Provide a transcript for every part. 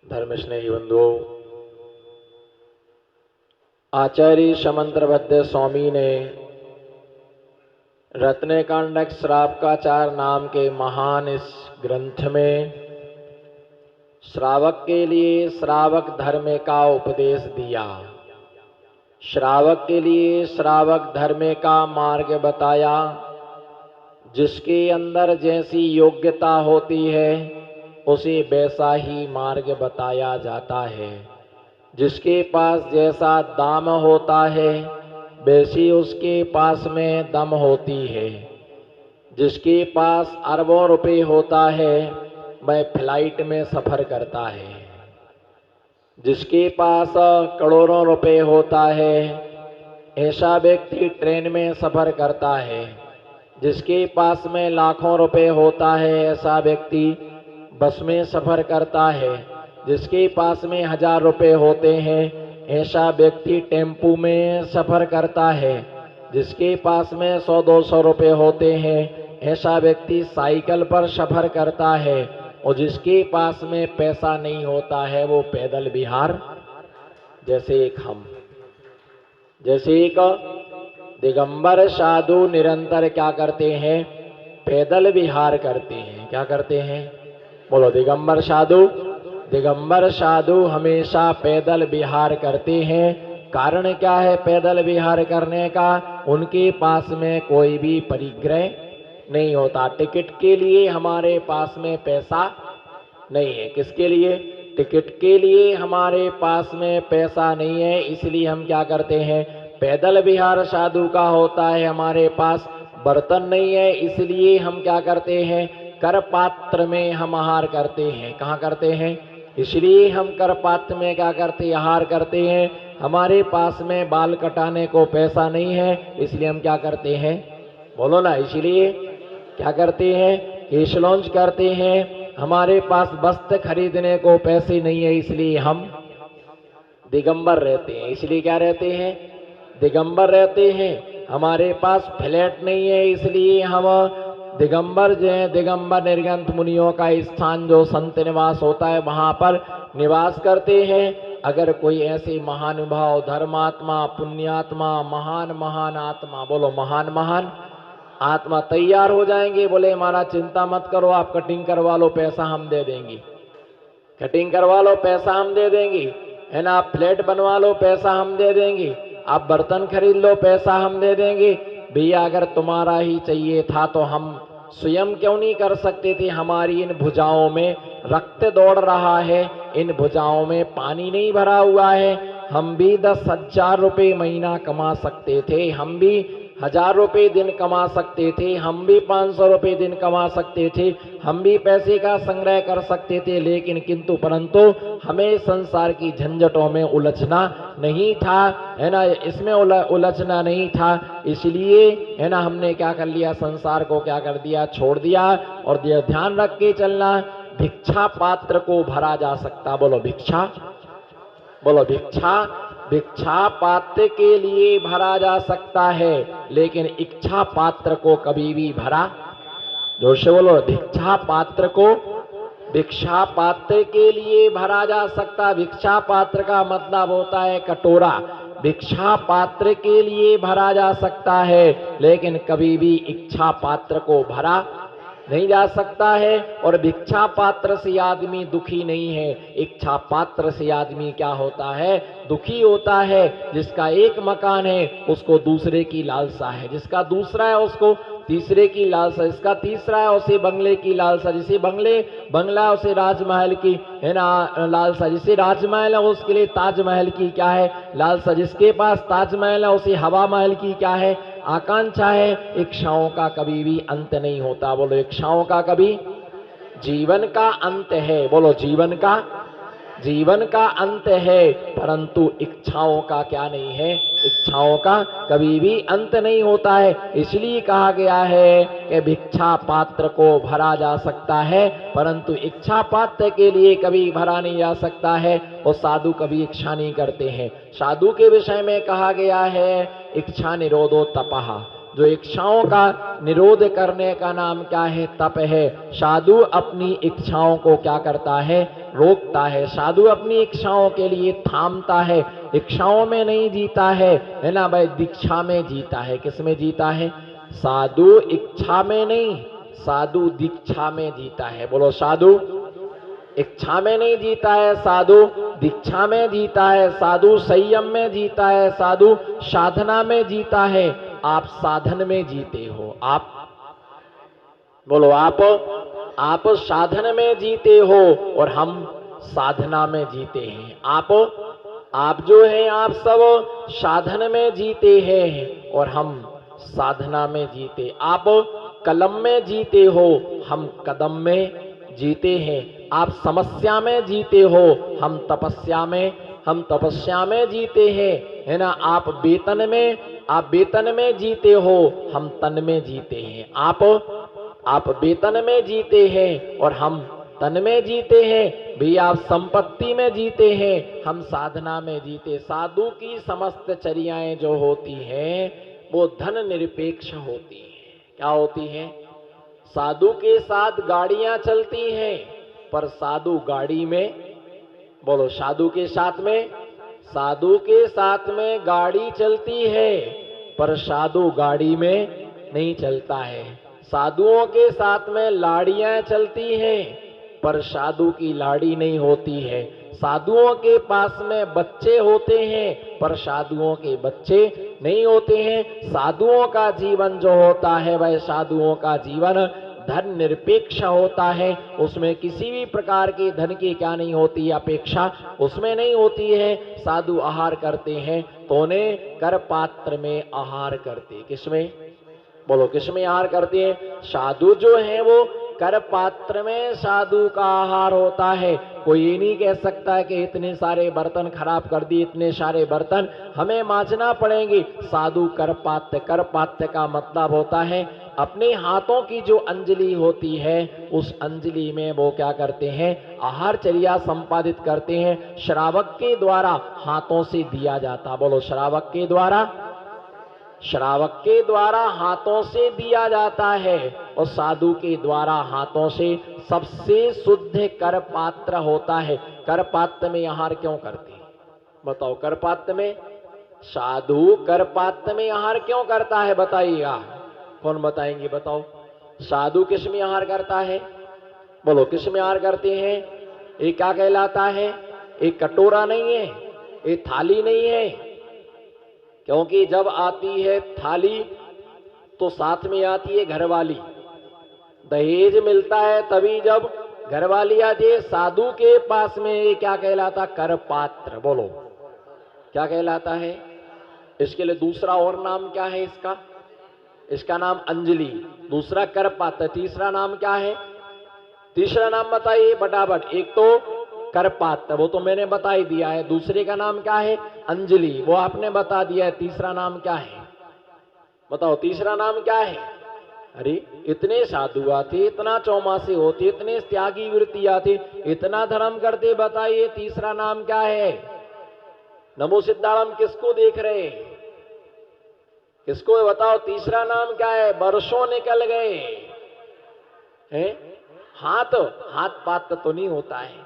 धर्म स्नेही बंधुओं, आचार्य समंतरभद्र स्वामी ने रत्नकांडक श्रावकाचार नाम के महान इस ग्रंथ में श्रावक के लिए श्रावक धर्म का उपदेश दिया। श्रावक के लिए श्रावक धर्म का मार्ग बताया। जिसके अंदर जैसी योग्यता होती है उसे वैसा ही मार्ग बताया जाता है। जिसके पास जैसा दाम होता है वैसी उसके पास में दम होती है। जिसके पास अरबों रुपए होता है वह फ्लाइट में सफ़र करता है। जिसके पास करोड़ों रुपए होता है ऐसा व्यक्ति ट्रेन में सफ़र करता है। जिसके पास में लाखों रुपए होता है ऐसा व्यक्ति बस में सफ़र करता है। जिसके पास में 1000 रुपए होते हैं ऐसा व्यक्ति टेम्पू में सफ़र करता है। जिसके पास में 100-200 रुपए होते हैं ऐसा व्यक्ति साइकिल पर सफ़र करता है। और जिसके पास में पैसा नहीं होता है वो पैदल विहार, जैसे एक दिगंबर साधु निरंतर क्या करते हैं, पैदल विहार करते हैं। क्या करते हैं, बोलो। दिगंबर साधु हमेशा पैदल विहार करते हैं। कारण क्या है पैदल विहार करने का? उनके पास में कोई भी परिग्रह नहीं होता। टिकट के लिए हमारे पास में पैसा नहीं है। किसके लिए? टिकट के लिए हमारे पास में पैसा नहीं है। इसलिए हम क्या करते हैं, पैदल विहार साधु का होता है। हमारे पास बर्तन नहीं है इसलिए हम क्या करते हैं, कर पात्र में हम आहार करते हैं। कहाँ करते हैं? इसलिए हम कर पात्र में क्या करते, आहार करते हैं। हमारे पास में बाल कटाने को पैसा नहीं है इसलिए हम क्या करते हैं, बोलो ना। इसलिए क्या करते हैं, केश लॉन्च करते हैं। हमारे पास वस्त्र खरीदने को पैसे नहीं है इसलिए हम दिगंबर रहते हैं। इसलिए क्या रहते हैं, दिगंबर रहते हैं। हमारे पास फ्लैट नहीं है इसलिए हम दिगंबर जो है, दिगंबर निर्गंथ मुनियों का स्थान जो संत निवास होता है वहाँ पर निवास करते हैं। अगर कोई ऐसे महानुभाव, धर्मात्मा, पुण्यात्मा, महान आत्मा, बोलो महान आत्मा तैयार हो जाएंगे, बोले महाराज चिंता मत करो, आप कटिंग करवा लो, पैसा हम दे देंगे। कटिंग करवा लो, पैसा हम दे देंगे, है ना। आप फ्लैट बनवा लो, पैसा हम दे देंगे। आप बर्तन खरीद लो, पैसा हम दे देंगे। भैया अगर तुम्हारा ही चाहिए था तो हम स्वयं क्यों नहीं कर सकते थे? हमारी इन भुजाओं में रक्त दौड़ रहा है, इन भुजाओं में पानी नहीं भरा हुआ है। हम भी 10,000 रुपये महीना कमा सकते थे, हम भी 1000 रुपये दिन कमा सकते थे, हम भी 500 रुपये दिन कमा सकते थे, हम भी पैसे का संग्रह कर सकते थे। लेकिन किंतु परंतु हमें संसार की झंझटों में उलझना नहीं था, है ना। इसमें उलझना नहीं था। इसलिए है ना हमने क्या कर लिया, संसार को क्या कर दिया, छोड़ दिया। और ध्यान रख के चलना, भिक्षा पात्र को भरा जा सकता, बोलो भिक्षा, बोलो भिक्षा पात्र के लिए भरा जा सकता है लेकिन इच्छा पात्र को कभी भी भरा, जोर से बोलो, भिक्षा पात्र के लिए भरा जा सकता। भिक्षा पात्र का मतलब होता है कटोरा। भिक्षा पात्र के लिए भरा जा सकता है लेकिन कभी भी इच्छा पात्र को भरा नहीं जा सकता है। और भिक्षा पात्र से आदमी दुखी नहीं है, इच्छा पात्र से आदमी क्या होता है, दुखी होता है। जिसका एक मकान है उसको दूसरे की लालसा है, जिसका दूसरा है उसको तीसरे की लालसा, इसका तीसरा है उसे बंगले की लालसा, जिसे बंगला उसे राजमहल की, है ना, लालसा, जिसे राजमहल है उसके लिए ताजमहल की क्या है, लालसा, जिसके पास ताजमहल है उसे हवा महल की क्या है, आकांक्षा है। इच्छाओं का कभी भी अंत नहीं होता, बोलो इच्छाओं का कभी, जीवन का अंत है, बोलो जीवन का अंत है, परंतु इच्छाओं का क्या नहीं है, इच्छाओं का कभी भी अंत नहीं होता है। इसलिए कहा गया है कि भिक्षा पात्र को भरा जा सकता है परंतु इच्छा पात्र के लिए कभी भरा नहीं जा सकता है। और साधु कभी इच्छा नहीं करते हैं। साधु के विषय में कहा गया है इच्छा निरोधो तपः, जो इच्छाओं का निरोध करने का नाम क्या है? तप है। साधु अपनी इच्छाओं को क्या करता है? रोकता है। साधु अपनी इच्छाओं के लिए थामता है, इच्छाओं में नहीं जीता है ना भाई, दीक्षा में जीता है। किस में जीता है? साधु इच्छा में नहीं, साधु दीक्षा में जीता है। बोलो, साधु इच्छा में नहीं जीता है, साधु दीक्षा में जीता है। साधु संयम में जीता है, साधु साधना में जीता है। आप साधन में जीते हो। आप बोलो, आप साधन में जीते हो और हम साधना में जीते हैं। आप जो है, आप सब साधन में जीते हैं और हम साधना में जीते। आप कलम में जीते हो, हम कदम में जीते हैं। आप समस्या में जीते हो, हम तपस्या में जीते हैं, है ना। आप वेतन में जीते हो, हम तन में जीते हैं। आप वेतन में जीते हैं और हम तन में जीते हैं। भी आप संपत्ति में जीते हैं, हम साधना में जीते। साधु की समस्त चर्याएं जो होती हैं वो धन निरपेक्ष होती हैं। क्या होती हैं? साधु के साथ गाड़ियां चलती हैं, पर साधु गाड़ी में, बोलो, साधु के साथ में गाड़ी चलती है, पर साधु गाड़ी में नहीं चलता है। साधुओं के साथ में लाड़ियां चलती हैं, पर साधु की लाड़ी नहीं होती है। साधुओं के पास में बच्चे होते हैं, पर साधुओं के बच्चे नहीं होते हैं। साधुओं का जीवन जो होता है वह साधुओं का जीवन धन निरपेक्ष होता है। उसमें किसी भी प्रकार की धन की क्या नहीं होती, अपेक्षा उसमें नहीं होती है। साधु आहार करते हैं तो उन्हें कर पात्र में आहार करते। किसमें? बोलो, किसमें आहार करते हैं? साधु जो है वो कर पात्र में साधु का आहार होता है। कोई ये नहीं कह सकता कि इतने सारे बर्तन खराब कर दिए, इतने सारे बर्तन हमें मांजना पड़ेंगे। साधु कर पात्र का मतलब होता है अपने हाथों की जो अंजलि होती है, उस अंजलि में वो क्या करते हैं? आहार चर्या संपादित करते हैं। श्रावक के द्वारा हाथों से दिया जाता। बोलो, श्रावक के द्वारा हाथों से दिया जाता है और साधु के द्वारा हाथों से सबसे शुद्ध कर पात्र होता है। कर पात्र में आहार क्यों करते हैं? बताओ, कर पात्र में, साधु कर पात्र में आहार क्यों करता है? बताइएगा, कौन बताएंगे? बताओ, साधु किस में आहार करता है? बोलो, किस में आहार करते हैं? ये क्या कहलाता है? एक कटोरा नहीं है, एक थाली नहीं है, क्योंकि जब आती है थाली तो साथ में आती है घरवाली। दहेज मिलता है तभी जब घरवाली आती है। साधु के पास में ये क्या कहलाता? कर पात्र। बोलो, क्या कहलाता है? इसके लिए दूसरा और नाम क्या है इसका? इसका नाम अंजलि, दूसरा कर पात्र, तीसरा नाम क्या है? तीसरा नाम बताइए फटाफट। एक तो कर पात्र, वो तो मैंने बता ही दिया है। दूसरे का नाम क्या है? अंजलि, वो आपने बता दिया है। तीसरा नाम क्या है? बताओ, तीसरा नाम क्या है? अरे, इतने साधु आते, इतना चौमासे होते, इतने त्यागी वृत्ति आते, इतना धर्म करते, बताइए तीसरा नाम क्या है? नमो सिद्धाराम, किसको देख रहे? किसको बताओ, तीसरा नाम क्या है? वर्षों निकल गए हैं, हाथ पात्र तो नहीं होता है।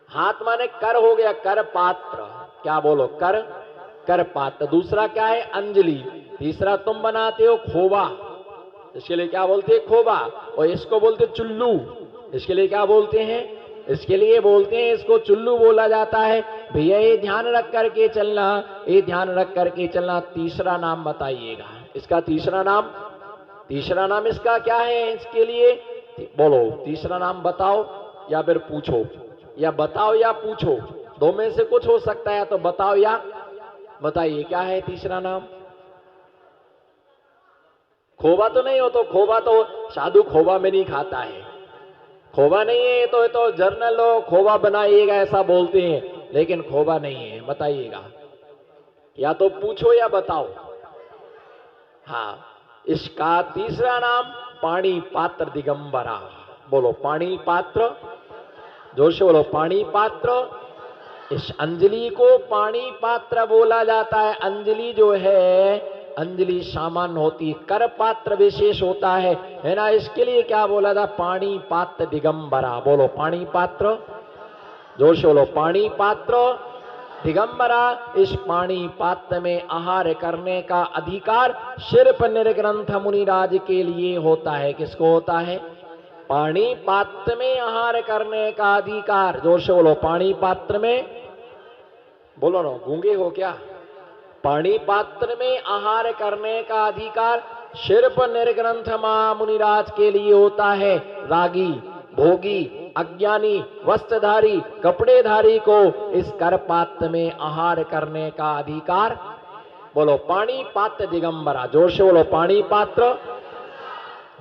हाथ माने कर हो गया, कर पात्र। क्या बोलो? कर पात्र। दूसरा क्या है? अंजलि। तीसरा तुम बनाते हो खोबा, इसके लिए क्या बोलते हैं? खोबा। और इसको बोलते चुल्लू, इसके लिए क्या बोलते हैं? इसके लिए बोलते हैं, इसको चुल्लू बोला जाता है। भैया ये ध्यान रख करके चलना, ये ध्यान रख करके चलना। तीसरा नाम बताइएगा इसका। तीसरा नाम इसका क्या है? इसके लिए बोलो, तीसरा नाम बताओ या फिर पूछो, या बताओ या पूछो, दो में से कुछ हो सकता है। तो बताओ या बताइए, क्या है तीसरा नाम? खोबा तो नहीं हो, तो खोबा तो साधु खोबा में नहीं खाता है। खोबा नहीं है तो जर्नल हो, खोबा बनाइएगा ऐसा बोलते हैं, लेकिन खोबा नहीं है। बताइएगा, या तो पूछो या बताओ। हाँ, इसका तीसरा नाम पाणी पात्र दिगंबरा। बोलो, पाणी पात्र, जोर से बोलो, पाणी पात्र। इस अंजलि को पाणी पात्र बोला जाता है। अंजलि जो है अंजलि सामान्य होती है, कर पात्र विशेष होता है ना। इसके लिए क्या बोला था, पाणी पात्र दिगंबरा। बोलो पाणी पात्र, जोर से बोलो, पाणी पात्र दिगंबरा। इस पाणी पात्र में आहार करने का अधिकार सिर्फ निर्ग्रंथ मुनिराज के लिए होता है। किसको होता है, पाणी पात्र में आहार करने का अधिकार। जोर से बोलो, पाणी पात्र में, बोलो ना, गूंगे हो क्या, पाणी पात्र में आहार करने का अधिकार सिर्फ निर्ग्रंथ मुनिराज के लिए होता है। रागी, भोगी, अज्ञानी, वस्त्रधारी, कपड़ेधारी को इस कर पात्र में आहार करने का अधिकार, बोलो पाणी पात्र दिगंबरा। जोर से बोलो, पाणी पात्र,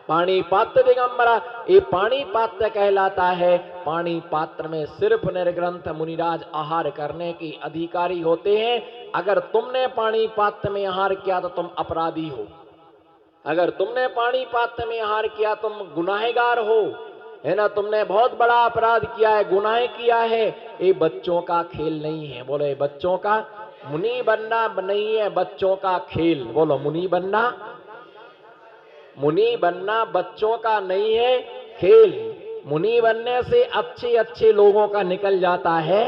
पाणी पात्र दिगंबरा। ये पाणी पात्र कहलाता है। पाणी पात्र में सिर्फ निर्ग्रंथ मुनिराज आहार करने के अधिकारी होते हैं। अगर तुमने पाणी पात्र में आहार किया तो तुम अपराधी हो। अगर तुमने पाणी पात्र में आहार किया तुम गुनाहगार हो, है ना। तुमने बहुत बड़ा अपराध किया है, गुनाह किया है। ये बच्चों का खेल नहीं है। बोलो, ये बच्चों का, मुनि बनना नहीं है बच्चों का खेल। बोलो, मुनि बनना, मुनि बनना बच्चों का नहीं है खेल। मुनि बनने से अच्छे अच्छे लोगों का निकल जाता है,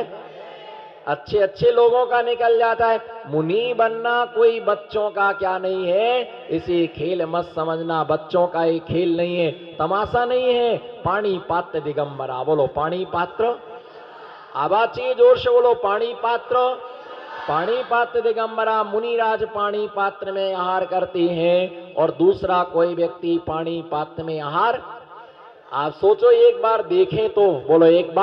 अच्छे अच्छे लोगों का निकल जाता है। मुनि बनना कोई बच्चों का क्या नहीं है, इसे खेल मत समझना। बच्चों का ये खेल नहीं है, तमाशा नहीं है। पाणी पात्र दिगंबरा। बोलो पाणी पात्र, आवाज चाहिए जोर से बोलो, पाणी पात्र, पाणी पात्र दिगंबरा। मुनिराज पाणी पात्र में आहार करते हैं और दूसरा कोई व्यक्ति पाणी पात्र में आहार, आप सोचो एक बार देखें तो, बोलो एक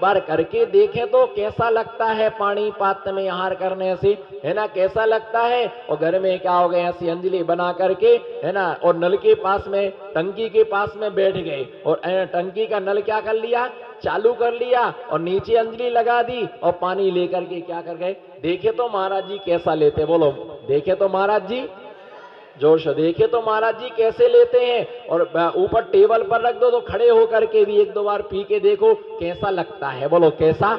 बार करके देखें तो कैसा लगता है पाणी पात्र में आहार करने से, है ना, कैसा लगता है। और घर में क्या हो गया, ऐसी अंजलि बना करके, है ना, और नल के पास में, टंकी के पास में बैठ गए और टंकी का नल क्या कर लिया, चालू कर लिया और नीचे अंजलि लगा दी और पानी लेकर के क्या कर गए। देखे तो महाराज जी कैसा लेते, बोलो देखे तो महाराज जी, जोर से देखे तो महाराज जी कैसे लेते हैं। और ऊपर टेबल पर रख दो तो खड़े होकर के भी एक दो बार पी के देखो कैसा लगता है। बोलो कैसा,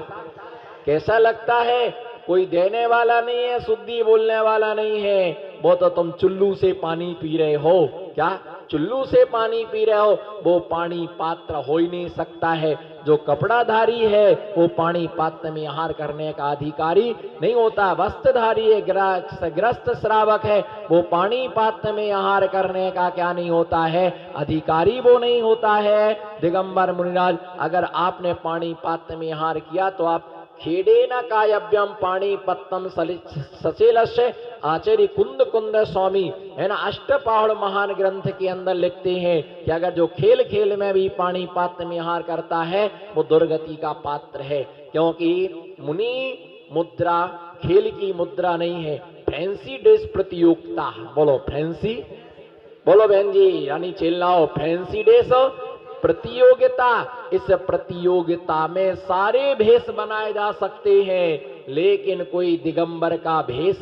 कैसा लगता है। कोई देने वाला नहीं है, शुद्धि बोलने वाला नहीं है। वो तो तुम चुल्लू से पानी पी रहे हो। क्या चुल्लू से पानी पी रहे हो, वो पानी पात्र हो ही नहीं सकता है। जो कपड़ाधारी है वो पानी पात्र में आहार करने का अधिकारी नहीं होता। वस्त्रधारी है, ग्रस्त श्रावक है, वो पानी पात्र में आहार करने का क्या नहीं होता है, अधिकारी वो नहीं होता है। दिगंबर मुनिराज, अगर आपने पानी पात्र में आहार किया तो आप खेडेन कायव्यम पाणी पत्तम सचेलस्य आचार्य कुंद कुंद स्वामी, है ना, अष्टपौढ़ महान ग्रंथ के अंदर लिखते हैं कि अगर जो खेल खेल में भी पाणी पात्र में आहार करता है वो दुर्गति का पात्र है। क्योंकि मुनि मुद्रा खेल की मुद्रा नहीं है, फैंसी ड्रेस प्रतियोगिता। बोलो फैंसी, बोलो बहन जी, यानी चिल्लाओ, फैंसी ड्रेस प्रतियोगिता। इस प्रतियोगिता में सारे भेष बनाए जा सकते हैं, लेकिन कोई दिगंबर का भेष,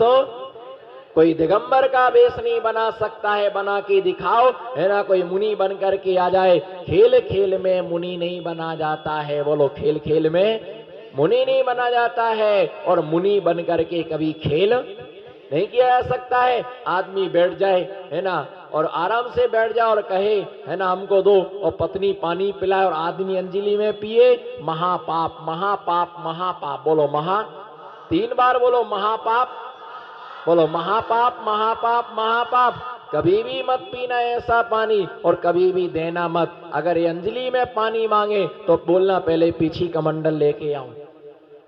कोई दिगंबर का वेश नहीं बना सकता है। बना के दिखाओ, है ना, कोई मुनि बन करके आ जाए। खेल खेल में मुनि नहीं बना जाता है। बोलो खेल खेल में मुनि नहीं बना जाता है। और मुनि बन करके कभी खेल नहीं किया जा सकता है। आदमी बैठ जाए, है ना, और आराम से बैठ जाए और कहे, है ना, हमको दो, और पत्नी पानी पिलाए और आदमी अंजलि में पिए, महापाप महापाप महापाप। बोलो महा, 3 बार बोलो महापाप, बोलो महापाप महापाप महापाप। कभी भी मत पीना ऐसा पानी और कभी भी देना मत। अगर ये अंजलि में पानी मांगे तो बोलना पहले पीछी कमंडल लेके आओ,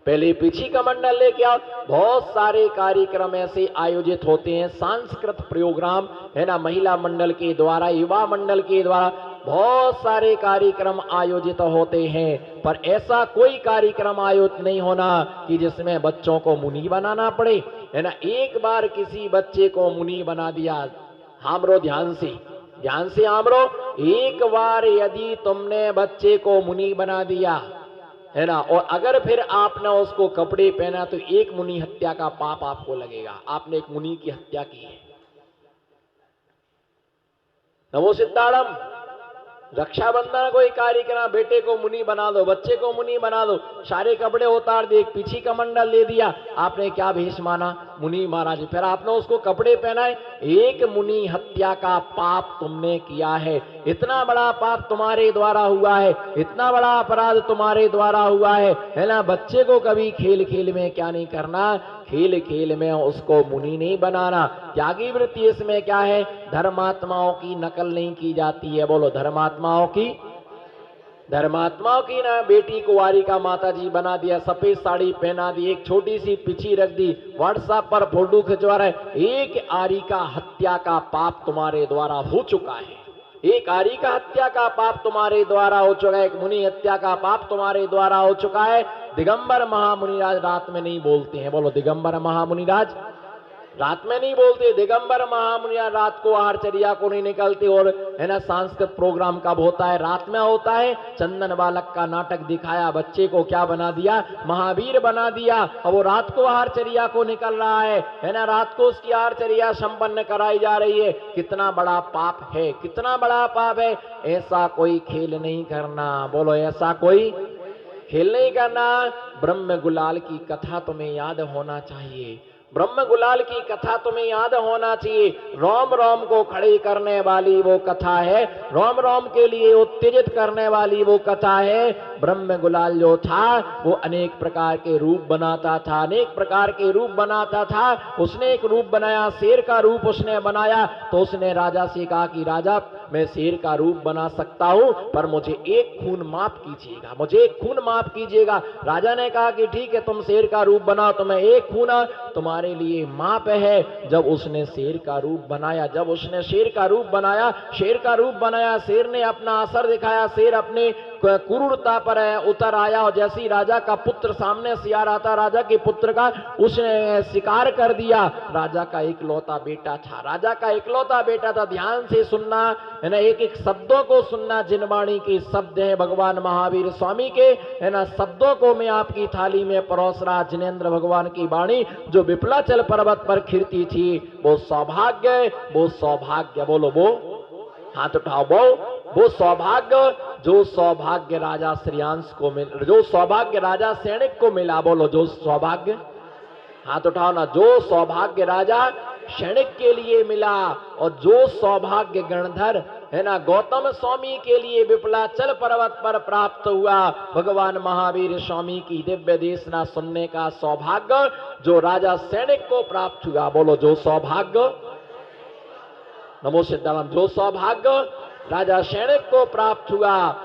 पहले पीछी कमंडल लेके आओ। बहुत सारे कार्यक्रम ऐसे आयोजित होते हैं, सांस्कृतिक प्रोग्राम, है ना, महिला मंडल के द्वारा, युवा मंडल के द्वारा बहुत सारे कार्यक्रम आयोजित होते हैं। पर ऐसा कोई कार्यक्रम आयोजित नहीं होना कि जिसमें बच्चों को मुनि बनाना पड़े, है ना। एक बार किसी बच्चे को मुनि बना दिया, हामरो ध्यान से, ध्यान से हामरो, एक बार यदि तुमने बच्चे को मुनि बना दिया, है ना, और अगर फिर आपने उसको कपड़े पहना तो एक मुनि हत्या का पाप आपको लगेगा। आपने एक मुनि की हत्या की है। नमो सिद्धाड़म, रक्षाबंधन कोई कार्यक्रम, बेटे को मुनि बना दो, बच्चे को मुनि बना दो, सारे कपड़े उतार दिए, पीछी का मंडल दे दिया, आपने क्या भेष माना? मुनि महाराज। फिर आपने उसको कपड़े पहनाए, एक मुनि हत्या का पाप तुमने किया है, इतना बड़ा पाप तुम्हारे द्वारा हुआ है, इतना बड़ा अपराध तुम्हारे द्वारा हुआ है ना। बच्चे को कभी खेल खेल में क्या नहीं करना, खेल खेल में उसको मुनि नहीं बनाना। त्यागी वृत्ति इसमें क्या है? धर्मात्माओं की नकल नहीं की जाती है। बोलो धर्मात्माओं की ना बेटी कुंवारी का माता जी बना दिया, सफेद साड़ी पहना दी, एक छोटी सी पिछी रख दी, व्हाट्सएप पर फोटो खिंचवा रहे। एक आरी का हत्या का पाप तुम्हारे द्वारा हो चुका है, एक आरी का हत्या का पाप तुम्हारे द्वारा हो चुका है, एक मुनि हत्या का पाप तुम्हारे द्वारा हो चुका है। दिगंबर महामुनिराज रात में नहीं बोलते हैं। बोलो दिगंबर महामुनिराज रात में नहीं बोलते। दिगंबर महामुनिराज रात को आहारचर्या को नहीं निकलते। और है ना, सांस्कृतिक प्रोग्राम कब होता है? रात में होता है। चंदन बालक का नाटक दिखाया, बच्चे को क्या बना दिया? महावीर बना दिया। और वो रात को आहारचर्या को निकल रहा है ना, रात को उसकी आहारचर्या संपन्न कराई जा रही है। कितना बड़ा पाप है, कितना बड़ा पाप है। ऐसा कोई खेल नहीं करना। बोलो ऐसा कोई खेल नहीं करना। ब्रह्म गुलाल की कथा तुम्हें याद होना चाहिए, ब्रह्म गुलाल की कथा तुम्हें याद होना चाहिए। रोम रोम को खड़ी करने वाली वो कथा है, रोम रोम के लिए उत्तेजित करने वाली वो कथा है। ब्रह्म गुलाल जो था वो अनेक प्रकार के रूप बनाता था, अनेक प्रकार के रूप बनाता था। उसने एक रूप बनाया, शेर का रूप उसने बनाया। तो उसने राजा से कहा कि राजा मैं शेर का रूप बना सकता हूं, पर मुझे एक खून माफ कीजिएगा, मुझे एक खून माफ कीजिएगा। राजा ने कहा कि ठीक है, तुम शेर का रूप बनाओ, तो मैं एक खून तुम्हारे लिए माप है। जब उसने शेर का रूप बनाया, जब उसने शेर का रूप बनाया, शेर का रूप बनाया, शेर ने अपना असर दिखाया, शेर अपने क्रूरता पर उतर आया। और जैसे ही राजा का पुत्र सामने से आ रहा था, राजा के पुत्र का उसने शिकार कर दिया। राजा का इकलौता बेटा था, राजा का इकलौता बेटा था। ध्यान से सुनना है ना, एक एक शब्दों को सुनना। जिनवाणी के शब्द हैं भगवान महावीर स्वामी के, है ना, शब्दों को मैं आपकी थाली में परोस रहा। जिनेंद्र भगवान की वाणी जो विपलाचल पर्वत पर खिरती थी, वो सौभाग्य, वो सौभाग्य। बोलो वो, हाथ उठाओ, वो सौभाग्य, जो सौभाग्य राजा श्रेयांश को मिल, जो सौभाग्य राजा सैनिक को मिला। बोलो जो सौभाग्य, हाथ उठाओ ना, जो सौभाग्य राजा सैनिक के लिए मिला। और जो सौभाग्य गणधर है ना गौतम स्वामी के लिए विपलाचल पर्वत पर प्राप्त हुआ, भगवान महावीर स्वामी की दिव्य देशना सुनने का सौभाग्य जो राजा सैनिक को प्राप्त हुआ। बोलो जो सौभाग्य, नमो सिद्धाराम, जो सौभाग्य राजा सैनिक को प्राप्त हुआ।